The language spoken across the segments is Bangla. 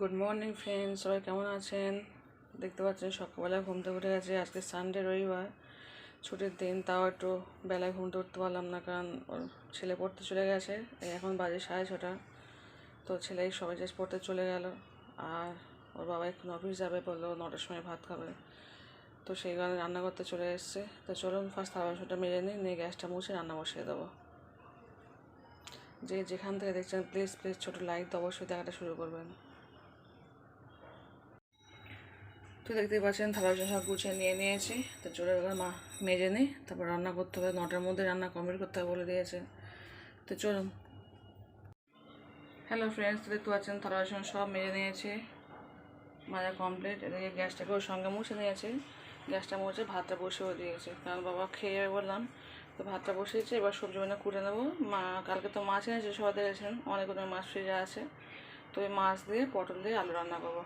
গুড মর্নিং ফ্রেন্ডস, সবাই কেমন আছেন? দেখতে পাচ্ছেন সকালবেলা ঘুম থেকে উঠে গেছে। আজকে সানডে, রবিবার, ছুটির দিন। তাও একটু বেলায় ঘুমতে উঠতে পারলাম না, কারণ ওর ছেলে পড়তে চলে গেছে। এখন বাজে 6:30। তো ছেলে সবাই শেষ পড়তে চলে গেল। আর ওর বাবা এখন অফিস যাবে, বললো 9টার সময় ভাত খাবে। তো সেই কারণে রান্না করতে চলে এসছে। তো চলুন ফার্স্ট থালা বাসনটা মেজে নিয়ে গ্যাসটা মুছে রান্না বসিয়ে দেবো। যেখান থেকে দেখছেন প্লিজ ছোটো লাইক তো অবশ্যই দেখাটা শুরু করবেন। তো দেখতেই পাচ্ছেন থালা বাসন সব গুছিয়ে নিয়েছি। তো চলে এবার মেজে নিই, তারপর রান্না করতে হবে। 9টার মধ্যে রান্না কমপ্লিট করতে হবে বলে দিয়েছে। তো চলুন। হ্যালো ফ্রেন্ডস, দেখতে পাচ্ছেন থালা বাসন সব মেজে নিয়েছি, মাজা কমপ্লিট। এদিকে গ্যাসটাকেও সঙ্গে মুছে নিয়েছি। গ্যাসটা মুছে ভাতটা বসেও দিয়েছি, কারণ বাবা খেয়ে বললাম। তো ভাতটা বসিয়েছি, এবার সবজি মানে কুটে নেবো। কালকে তো মাছ এনেছে, সবাই দেখেছেন অনেকগুলো মাছ ফ্রিজে আছে। তো ওই মাছ দিয়ে পটল দিয়ে আলু রান্না করবো।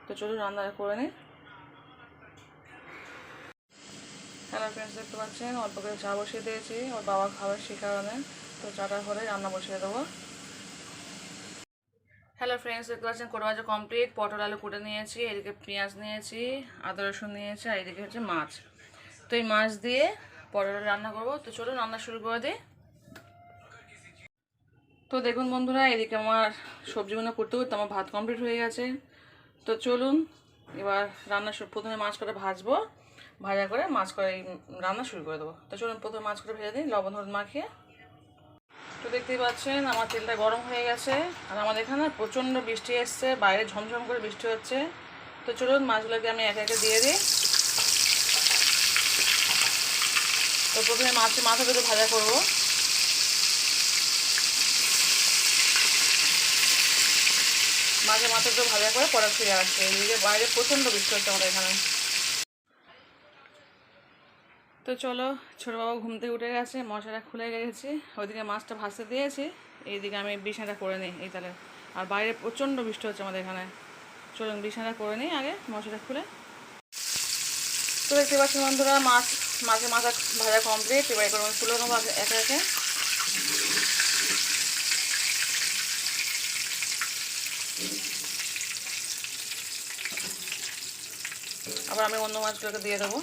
তো চলুন রান্না করে নিই। হ্যালো ফ্রেন্ডস, দেখতে পাচ্ছেন অল্প করে চা বসিয়ে দিয়েছি, ওর বাবা খাবে সে কারণে। তো চাটা হলে রান্না বসিয়ে দেবো। হ্যালো ফ্রেন্ডস, দেখতে পাচ্ছেন কোটো ভাজা কমপ্লিট। পটল আলু কুটে নিয়েছি, এদিকে পেঁয়াজ নিয়েছি, আদা রসুন নিয়েছি, আর এদিকে হচ্ছে মাছ। তো এই মাছ দিয়ে পটল রান্না করবো। তো চলুন রান্না শুরু করে দিই। তো দেখুন বন্ধুরা, এদিকে আমার সবজিগুলো করতে করতে আমার ভাত কমপ্লিট হয়ে গেছে। তো চলুন এবার প্রথমে মাছ করে ভাজবো। ভাজা করে মাছ করে রান্না শুরু করে দেবো। তো চলুন প্রথমে মাছ করে ভেজে দিই লবণ হলুদ মাখিয়ে। তো দেখতেই পাচ্ছেন আমার তেলটা গরম হয়ে গেছে। আর আমাদের এখানে প্রচণ্ড বৃষ্টি এসছে, বাইরে ঝমঝম করে বৃষ্টি হচ্ছে। তো চলুন মাছগুলোকে আমি একে একে দিয়ে দিই। তো প্রথমে মাছের মাথাগুলো ভাজা করবো। মাছের মাথাগুলো ভাজা করে পরে ফিরে আসছে। এদিকে বাইরে প্রচণ্ড বৃষ্টি হচ্ছে আমাদের এখানে। তো চলো, ছোটোবাবু ঘুম থেকে উঠে গেছে, মশাটা খুলে গেছে। ওইদিকে মাছটা ভাজতে দিয়েছি, এইদিকে আমি বিছানাটা করে নিই এই তাহলে। আর বাইরে প্রচণ্ড বৃষ্টি হচ্ছে আমাদের এখানে। চলুন বিছানাটা করে নিই আগে মশাটা খুলে। তো দেখতে পাচ্ছি বন্ধুরা, মাছের মাথা ভাজা কমপ্লিট। এবার এগুলো তুলে নেবো একে একে। আবার আমি অন্য মাছগুলোকে দিয়ে দেবো।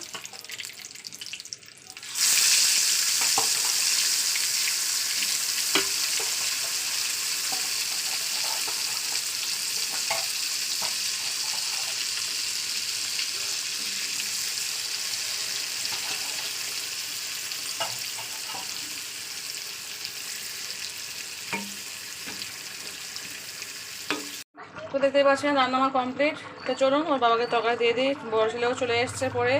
তো দেখতেই পাচ্ছেন রান্না আমার কমপ্লিট। তো চলুন ওর বাবাকে তরকারি দিয়ে দিই। বড় ছেলেও চলে এসছে পরে,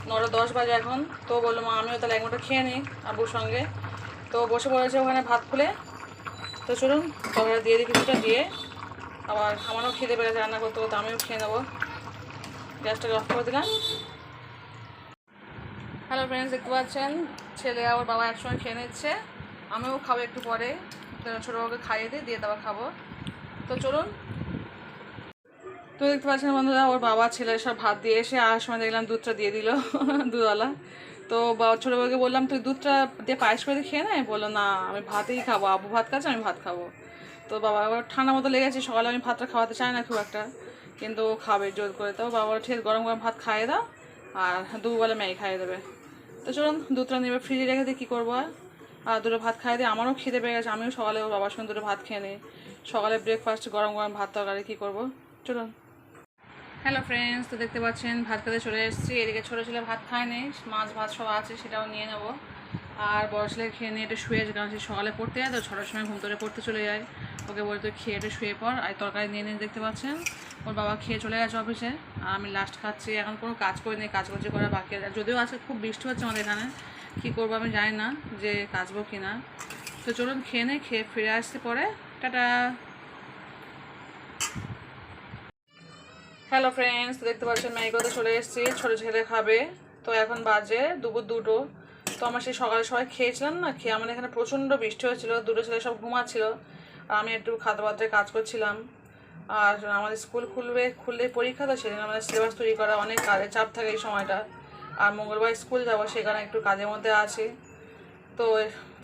9:10 বাজে এখন। তো বললো মা আমিও তাহলে এক মুঠো খেয়ে নিই আব্বুর সঙ্গে। তো বসে পড়েছে ওখানে ভাত খুলে। তো চলুন তরকারি দিয়ে দিই কিছুটা, দিয়ে আবার আমারও খিদে পেরেছে রান্না করতে করতে, আমিও খেয়ে নেবো। গ্যাসটাকে অফ করে দিলাম। হ্যালো ফ্রেন্ডস, দেখতে পাচ্ছেন ছেলে আর ওর বাবা একসঙ্গে খেয়ে নিচ্ছে। আমিও খাবো একটু পরে। ছোটোবাবুকে খাইয়ে দিয়ে তারপর খাবো। তো চলুন। তো দেখতে পাচ্ছেন বন্ধুরা, ওর বাবা ছেলের সব ভাত দিয়ে এসে আর সময় দেখলাম দুধটা দিয়ে দিল দুধওয়ালা। তো ছোটোবাবুকে বললাম তুই দুধটা দিয়ে পায়েস করে খেয়ে নেয়, বললো না আমি ভাতেই খাবো, আব্বু ভাত খাচ্ছে আমি ভাত খাবো। তো বাবা আবার ঠান্ডা মতো লেগেছে, সকালে আমি ভাতটা খাওয়াতে চাই না খুব একটা, কিন্তু ও খাবে জোর করে। তো বাবা ঠিক গরম গরম ভাত খাইয়ে দাও, আর দুবেলা ম্যাগি খাইয়ে দেবে। তো চলুন দুধটা নেবে ফ্রিজে রেখে দিই, কী করবো। আর দুটো ভাত খাইয়ে দিই, আমারও খিদে পেয়ে গেছে। আমিও সকালে ওর বাবার সঙ্গে দুটো ভাত খেয়ে নিই। সকালে ব্রেকফাস্ট গরম গরম ভাত তরকারি কী করবো। চলুন। হ্যালো ফ্রেন্ডস, তো দেখতে পাচ্ছেন ভাত খেতে চলে এসেছি। এদিকে ছোটো ছেলে ভাত খায়নি, মাছ ভাত সব আছে সেটাও নিয়ে নেবো। আর বড় ছেলে খেয়ে নিয়ে একটু শুয়েছে, কারণ সে সকালে পড়তে যায় তো 6টার সময় ঘুম থেকে পড়তে চলে যায়। ওকে বলতে খেয়ে একটু শুয়ে পড়। আর তরকারি নিয়ে নিয়ে দেখতে পাচ্ছেন ওর বাবা খেয়ে চলে গেছে অফিসে, আর আমি লাস্ট খাচ্ছি। এখন কোনো কাজ করিনি, কাজ করছি করা বাকি আছে। যদিও আজকে খুব বৃষ্টি হচ্ছে আমাদের এখানে, কী করবো আমি জানি না যে কাচবো কি না। তো চলুন খেয়ে নেই, খেয়ে ফিরে আসতে পরে টাটা। হ্যালো ফ্রেন্ডস, দেখতে পাচ্ছেন ম্যাগিতে চলে এসেছি, ছোটো ছেলে খাবে। তো এখন বাজে দুপুর 2টো। তো আমরা সেই সকালে সবাই খেয়েছিলাম না, খেয়ে আমাদের এখানে প্রচণ্ড বৃষ্টি হয়েছিল, দুটো ছেলে সব ঘুমাচ্ছিল, আর আমি একটু খাদ্যপাত্রে কাজ করছিলাম। আর আমাদের স্কুল খুললেই পরীক্ষা, তো সেদিন আমাদের সিলেবাস তৈরি করা, অনেক কাজের চাপ থাকে এই সময়টা। আর মঙ্গলবার স্কুল যাবো, সেখানে একটু কাজের মধ্যে আছি। তো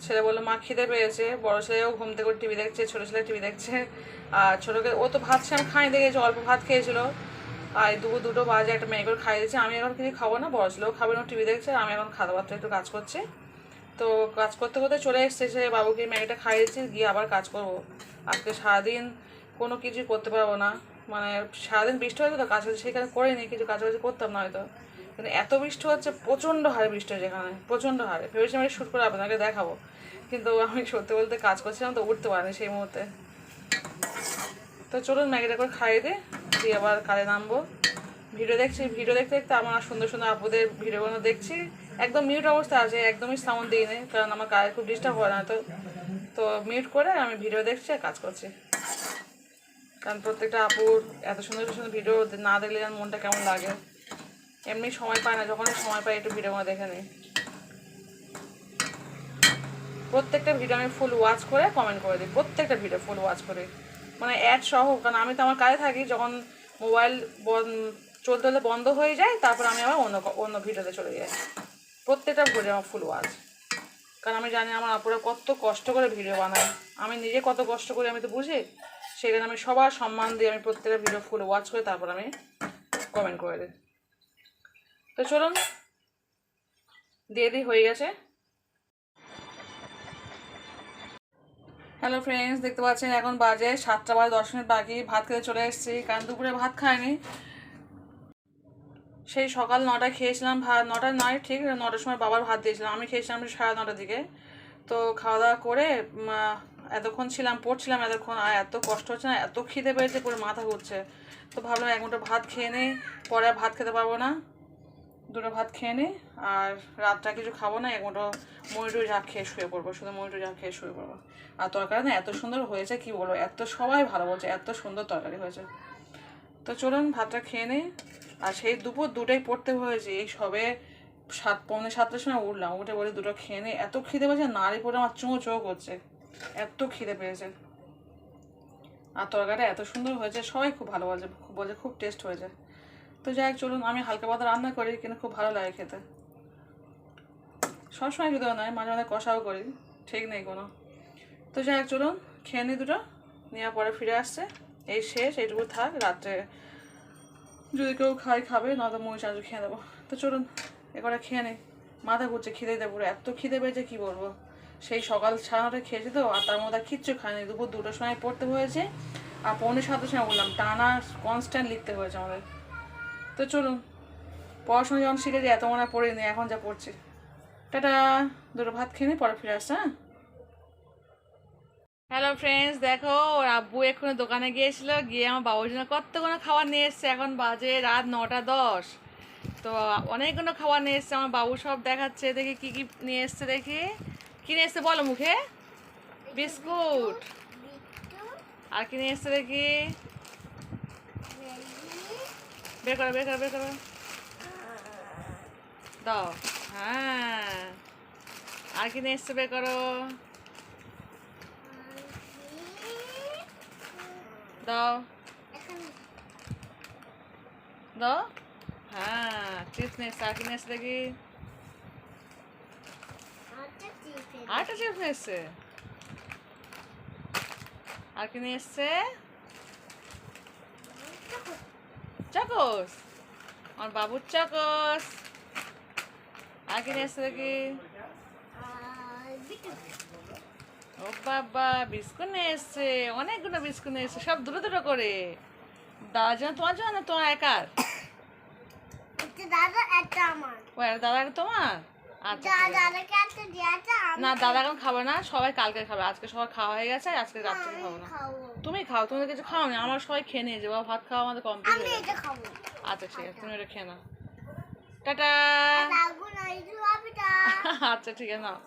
ছেলে বললো মা খিদে পেয়েছে, বড়ো ছেলেও ঘুম থেকে টিভি দেখছে, ছোটো ছেলে টিভি দেখছে। আর ছোটোকে ও তো ভাত সে আমি খাই দেখেছি, অল্প ভাত খেয়েছিল। আর দুটো বাজে একটা মেয়ে করে খাইয়ে দিয়েছে। আমি এখন কিছু খাবো না, বড়ো ছেলেও খাবে না, টিভি দেখছে। আমি এখন খাওয়া দাওয়াতে একটু কাজ করছি। তো কাজ করতে করতে চলে এসছে, সে বাবুকে ম্যাগিটা খাইয়ে দিচ্ছি, গিয়ে আবার কাজ করবো। আজকে সারাদিন কোনো কিছুই করতে পারবো না, মানে সারাদিন বৃষ্টি হয়েছে তো, কাজ সেখানে করিনি, কিছু কাছাকাছি করতাম না হয়তো। কিন্তু এত বৃষ্টি হচ্ছে, প্রচণ্ড হারে বৃষ্টি হচ্ছে এখানে, প্রচণ্ড হারে। ভেবেছি আমি শ্যুট করে আপনাকে দেখাবো, কিন্তু আমি সত্যি বলতে কাজ করছিলাম তো উঠতে পারিনি সেই মুহূর্তে। তো চলুন ম্যাগিটা করে খাইয়ে দিয়ে আবার কাজে নামবো। ভিডিও দেখতে দেখতে আমার সুন্দর সুন্দর আপুদের ভিডিওগুলো দেখছি। একদম মিউট অবস্থা আছে, একদমই সাউন্ড দিই নেই, কারণ আমার কাজে খুব ডিস্টার্ব হয় না। তো মিউট করে আমি ভিডিও দেখছি আর কাজ করছি। কারণ প্রত্যেকটা আপুর এত সুন্দর সুন্দর ভিডিও না দেখলে যেন মনটা কেমন লাগে। এমনি সময় পায় না, যখনই সময় পাই একটু ভিডিওগুলো দেখে নিই। প্রত্যেকটা ভিডিও আমি ফুল ওয়াচ করে কমেন্ট করে দিই, প্রত্যেকটা ভিডিও ফুল ওয়াচ করে, মানে অ্যাড সহ। কারণ আমি তো আমার কাজে থাকি, যখন মোবাইল চলতে হলে বন্ধ হয়ে যায়, তারপর আমি আবার অন্য ভিডিওতে চলে যাই। প্রত্যেকটা ভিডিও আমার ফুল ওয়াচ, কারণ আমি জানি আমার আপুরা কত কষ্ট করে ভিডিও বানায়। আমি নিজে কত কষ্ট করি আমি তো বুঝি, সেখানে আমি সবার সম্মান দিয়ে আমি প্রত্যেকটা ভিডিও ফুল ওয়াচ করে তারপর আমি কমেন্ট করে দিই। তো চলুন দিয়ে দিই, হয়ে গেছে। হ্যালো ফ্রেন্ডস, দেখতে পাচ্ছেন এখন বাজে 7টা বাজে 10 মিনিট বাকি। ভাত খেতে চলে এসেছি, কারণ দুপুরে ভাত খাইনি। সেই সকাল 9টায় খেয়েছিলাম ভাত, 9টা নয় ঠিক 9টার সময় বাবার ভাত দিয়েছিলাম, আমি খেয়েছিলাম 9:30 দিকে। তো খাওয়া দাওয়া করে এতক্ষণ ছিলাম, পড়ছিলাম এতক্ষণ, আর এত কষ্ট হচ্ছে না, এত খিদে পেয়েছে, পুরো মাথা ঘুরছে। তো ভাবলাম এক মুঠো ভাত খেয়ে নিই, পরে ভাত খেতে পারবো না, দুটো ভাত খেয়ে নিই। আর রাতটা কিছু খাবো না, এক মুঠো মুড়ি ঝাঁক খেয়ে শুয়ে পড়বো, শুধু মুড়ি ঝাঁক খেয়ে শুয়ে পড়বো। আর তরকারি না এত সুন্দর হয়েছে কি বলবো, এত সবাই ভালো বলছে, এত সুন্দর তরকারি হয়েছে। তো চলুন ভাতটা খেয়ে নিই। আর সেই দুপুর 2টায় পড়তে হয়েছে, এই সবে 6:45-7টার সময় উঠলাম, উঠে বলে দুটো খেয়ে নিই। এত খিদে পেয়েছে, নাড়ি পরে আমার চোখ করছে, এত খিদে পেয়েছে। আর তরকারিটা এত সুন্দর হয়েছে, সবাই খুব ভালো বলছে খুব টেস্ট হয়েছে। তো যাই হোক চলুন, আমি হালকা পাতলা রান্না করি, কিন্তু খুব ভালো লাগে খেতে। সবসময় যদি নয়, মাঝে মাঝে কষাও করি, ঠিক নেই কোনো। তো যাই হোক চলুন খেয়ে নিই দুটো, নেওয়ার পরে ফিরে আসছে। এই শেষ, এইটুকু থাক, রাত্রে যদি কেউ খাবে, নয়তো মুড়ি চাঁচু খেয়ে দেবো। তো চলুন এবারে খেয়ে নিই, মাথা ঘুরছে খিদে দেবো, এত খিদে পেয়েছে কী বলবো। সেই সকাল 9:30 খেয়েছি তো, আর তার মধ্যে কিচ্ছু খাইনি। দুপুর 2টার সময় পড়তে হয়েছে, আর 6:45-7টার সময় বললাম, টানা কনস্ট্যান্ট লিখতে হয়েছে আমাদের। তো চলুন, পড়াশোনা যখন শিখেছি এত মনে পড়িনি, এখন যা পড়ছি। টাটা, দুটো ভাত খেয়ে নিই, পরে ফিরে আসছে। হ্যাঁ, হ্যালো ফ্রেন্ডস, দেখো ওর আব্বু এক্ষুনি দোকানে গিয়েছিল, গিয়ে আমার বাবুর জন্য কতগুলো খাবার নিয়ে এসছে। এখন বাজে রাত 9:10। তো অনেকগুলো খাবার নিয়ে এসছে আমার বাবু, সব দেখাচ্ছে। দেখি কি কি নিয়ে এসছে, দেখি কি নিয়ে এসছে বলো মুখে। বিস্কুট, আর কি নিয়ে এসছে দেখি, বের করো বের করো বের করো, দাও। হ্যাঁ, আর কি নিয়ে এসছে বের করো, দাও দাও। হ্যাঁ, চিপস নিয়ে এসছে, আর কি নিয়ে এসছে দেখি, আরেকটা চিপস নিয়ে এসছে, আর কি নিয়ে এসছে, চকোস, আমার বাবুর চকোস। আর কি নিয়ে এসছে দেখি, ও বাবা বিস্কুট নিয়ে এসছে, অনেকগুলো বিস্কুট নিয়ে এসছে, সব দুটো দুটো করে। দাদার জন্য, তোমার জন্য না তোমার একার? ও দাদা একটা তোমার। আচ্ছা না, দাদা এখন খাবে না, সবাই কালকে খাবে, আজকে সবার খাওয়া হয়ে গেছে, আজকে রাত্রে খাবো না। তুমি খাও, তুমি কিছু খাও না, আমার সবাই খেয়ে নিয়ে যাবো, ভাত খাওয়া আমাদের কমপ্লিট হয়ে গেছে। আচ্ছা ঠিক আছে, তুমি এটা খেয়ে নাও। টাটা। আচ্ছা ঠিক আছে, নাও।